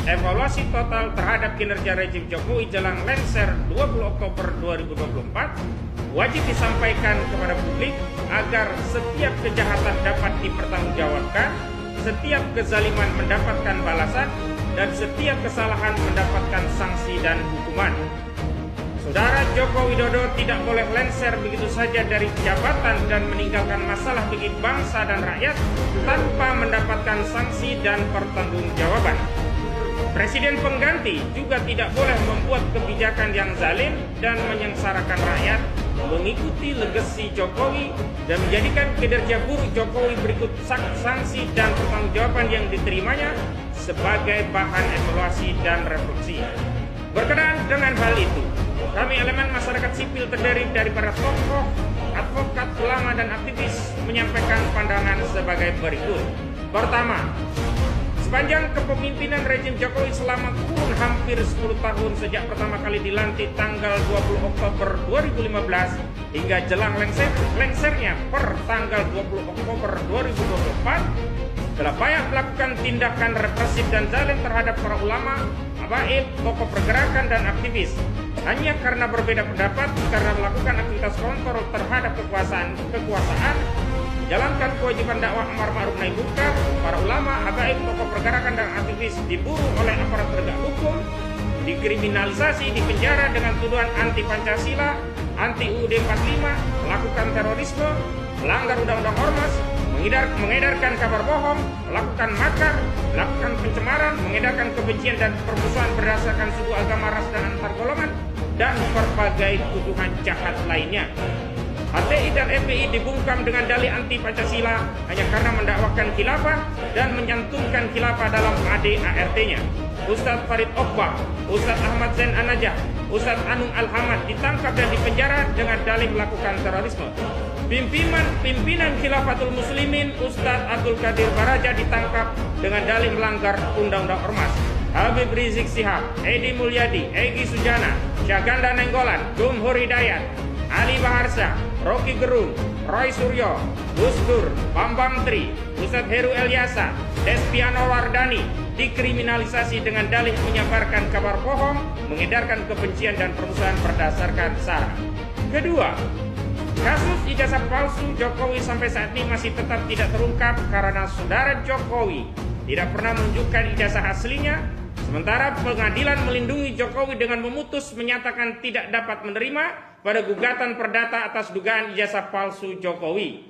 evaluasi total terhadap kinerja rejim Jokowi jelang Lengser 20 Oktober 2024 wajib disampaikan kepada publik agar setiap kejahatan dapat dipertanggungjawabkan, setiap kezaliman mendapatkan balasan, dan setiap kesalahan mendapatkan sanksi dan hukuman. Saudara Joko Widodo tidak boleh lengser begitu saja dari jabatan dan meninggalkan masalah bagi bangsa dan rakyat tanpa mendapatkan sanksi dan pertanggungjawaban. Presiden pengganti juga tidak boleh membuat kebijakan yang zalim dan menyengsarakan rakyat, mengikuti legasi Jokowi dan menjadikan kinerja buruk Jokowi berikut sanksi dan pertanggungjawaban yang diterimanya sebagai bahan evaluasi dan refleksi. Berkenaan dengan hal itu, kami elemen masyarakat sipil terdiri dari para tokoh, advokat, ulama, dan aktivis menyampaikan pandangan sebagai berikut. Pertama, sepanjang kepemimpinan rejim Jokowi selama kurun hampir 10 tahun sejak pertama kali dilantik tanggal 20 Oktober 2015 hingga jelang lengsernya per tanggal 20 Oktober 2024, telah banyak melakukan tindakan represif dan zalim terhadap para ulama, habaib, tokoh pergerakan, dan aktivis. Hanya karena berbeda pendapat, karena melakukan aktivitas kontrol terhadap kekuasaan, jalankan kewajiban dakwah amar ma'ruf nahi munkar, para ulama, habaib, tokoh pergerakan, dan aktivis diburu oleh aparat penegak hukum, dikriminalisasi, dipenjara dengan tuduhan anti Pancasila, anti UUD 45, melakukan terorisme, melanggar undang-undang ormas, mengedarkan kabar bohong, melakukan makar, melakukan pencemaran, mengedarkan kebencian dan permusuhan berdasarkan suku, agama, ras, dan antar golongan, dan berbagai tuduhan jahat lainnya. HTI dan FPI dibungkam dengan dalih anti Pancasila hanya karena mendakwakan khilafah dan menyantumkan khilafah dalam ADART-nya. Ustadz Farid Oqbah, Ustadz Ahmad Zain An-Najah, Ustadz Anung Al-Hamad ditangkap dan dipenjara dengan dalih melakukan terorisme. Pimpinan Khilafatul Muslimin Ustadz Abdul Qadir Baraja ditangkap dengan dalih melanggar Undang-Undang Ormas. Habib Rizik Sihab, Edi Mulyadi, Egy Sujana, Syahganda Nenggolan, Jumhur Hidayat, Ali Baharsa, Rocky Gerung, Roy Suryo, Gus Dur, Bambang Tri, Ustadz Heru Elyasa, Despiano Wardani dikriminalisasi dengan dalih menyebarkan kabar bohong, mengedarkan kebencian dan permusuhan berdasarkan SARA. Kedua, kasus ijazah palsu Jokowi sampai saat ini masih tetap tidak terungkap karena saudara Jokowi tidak pernah menunjukkan ijazah aslinya, sementara pengadilan melindungi Jokowi dengan memutus menyatakan tidak dapat menerima pada gugatan perdata atas dugaan ijazah palsu Jokowi.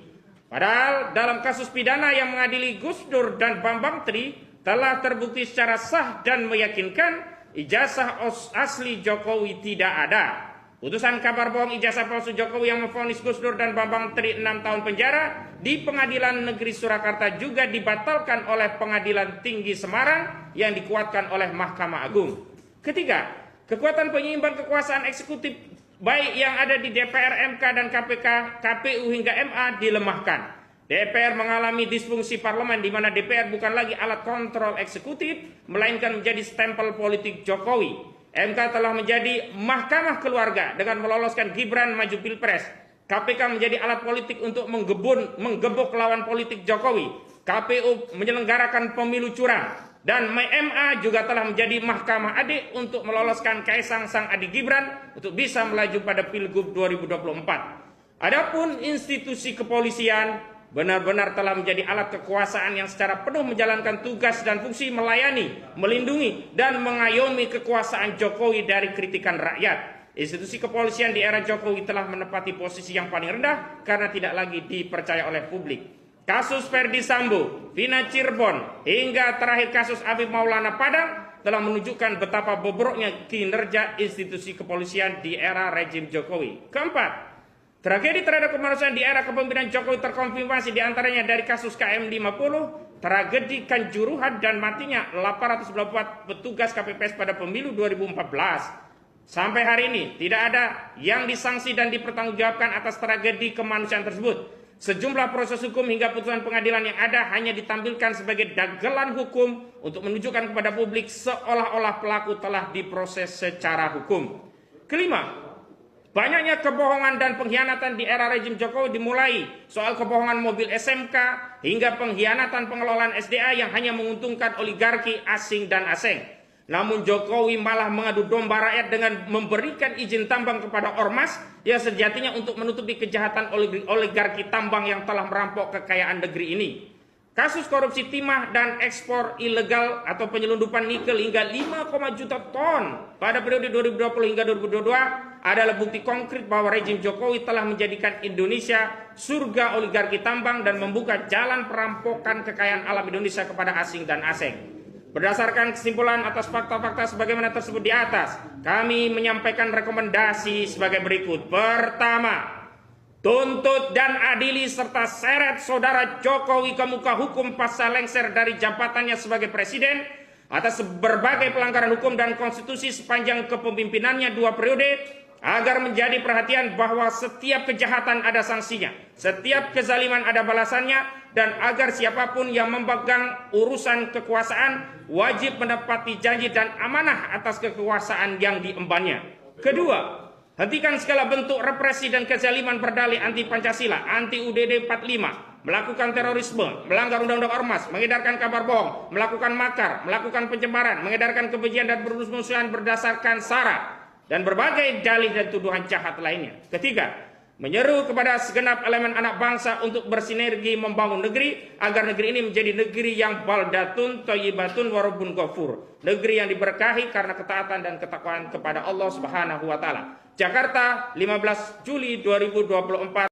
Padahal dalam kasus pidana yang mengadili Gus Dur dan Bambang Tri telah terbukti secara sah dan meyakinkan ijazah asli Jokowi tidak ada. Putusan kabar bohong ijazah palsu Jokowi yang memvonis Gus Dur dan Bambang Tri 6 tahun penjara di Pengadilan Negeri Surakarta juga dibatalkan oleh Pengadilan Tinggi Semarang yang dikuatkan oleh Mahkamah Agung. Ketiga, kekuatan penyeimbang kekuasaan eksekutif baik yang ada di DPR, MK, dan KPK, KPU hingga MA dilemahkan. DPR mengalami disfungsi parlemen di mana DPR bukan lagi alat kontrol eksekutif, melainkan menjadi stempel politik Jokowi. MK telah menjadi mahkamah keluarga dengan meloloskan Gibran maju Pilpres. KPK menjadi alat politik untuk menggebuk lawan politik Jokowi. KPU menyelenggarakan pemilu curang. Dan MA juga telah menjadi mahkamah adik untuk meloloskan Kaisang sang adik Gibran untuk bisa melaju pada Pilgub 2024. Adapun institusi kepolisian benar-benar telah menjadi alat kekuasaan yang secara penuh menjalankan tugas dan fungsi melayani, melindungi, dan mengayomi kekuasaan Jokowi dari kritikan rakyat. Institusi kepolisian di era Jokowi telah menempati posisi yang paling rendah karena tidak lagi dipercaya oleh publik. Kasus Ferdi Sambo, Vina Cirebon, hingga terakhir kasus Habib Maulana Padang telah menunjukkan betapa bobroknya kinerja institusi kepolisian di era rejim Jokowi. Keempat, tragedi terhadap kemanusiaan di era kepemimpinan Jokowi terkonfirmasi diantaranya dari kasus KM50, tragedi Kanjuruhan, dan matinya 894 petugas KPPS pada pemilu 2014. Sampai hari ini tidak ada yang disanksi dan dipertanggungjawabkan atas tragedi kemanusiaan tersebut. Sejumlah proses hukum hingga putusan pengadilan yang ada hanya ditampilkan sebagai dagelan hukum untuk menunjukkan kepada publik seolah-olah pelaku telah diproses secara hukum. Kelima, banyaknya kebohongan dan pengkhianatan di era rejim Jokowi dimulai soal kebohongan mobil SMK hingga pengkhianatan pengelolaan SDA yang hanya menguntungkan oligarki asing dan asing. Namun Jokowi malah mengadu domba rakyat dengan memberikan izin tambang kepada ormas yang sejatinya untuk menutupi kejahatan oligarki tambang yang telah merampok kekayaan negeri ini. Kasus korupsi timah dan ekspor ilegal atau penyelundupan nikel hingga 5, juta ton pada periode 2020 hingga 2022 adalah bukti konkret bahwa rejim Jokowi telah menjadikan Indonesia surga oligarki tambang dan membuka jalan perampokan kekayaan alam Indonesia kepada asing dan asing. Berdasarkan kesimpulan atas fakta-fakta sebagaimana tersebut di atas, kami menyampaikan rekomendasi sebagai berikut. Pertama, tuntut dan adili serta seret saudara Jokowi ke muka hukum pasca lengser dari jabatannya sebagai presiden atas berbagai pelanggaran hukum dan konstitusi sepanjang kepemimpinannya 2 periode, agar menjadi perhatian bahwa setiap kejahatan ada sanksinya, setiap kezaliman ada balasannya, dan agar siapapun yang memegang urusan kekuasaan wajib menepati janji dan amanah atas kekuasaan yang diembannya. Kedua, hentikan segala bentuk represi dan kezaliman berdalih anti Pancasila, anti UUD 45, melakukan terorisme, melanggar undang-undang ormas, mengedarkan kabar bohong, melakukan makar, melakukan pencemaran, mengedarkan kebencian dan bermusuhan berdasarkan sara, dan berbagai dalih dan tuduhan jahat lainnya. Ketiga, menyeru kepada segenap elemen anak bangsa untuk bersinergi membangun negeri agar negeri ini menjadi negeri yang baldatun thayyibatun warabun ghafur, negeri yang diberkahi karena ketaatan dan ketakwaan kepada Allah Subhanahu wa taala. Jakarta, 15 Juli 2024.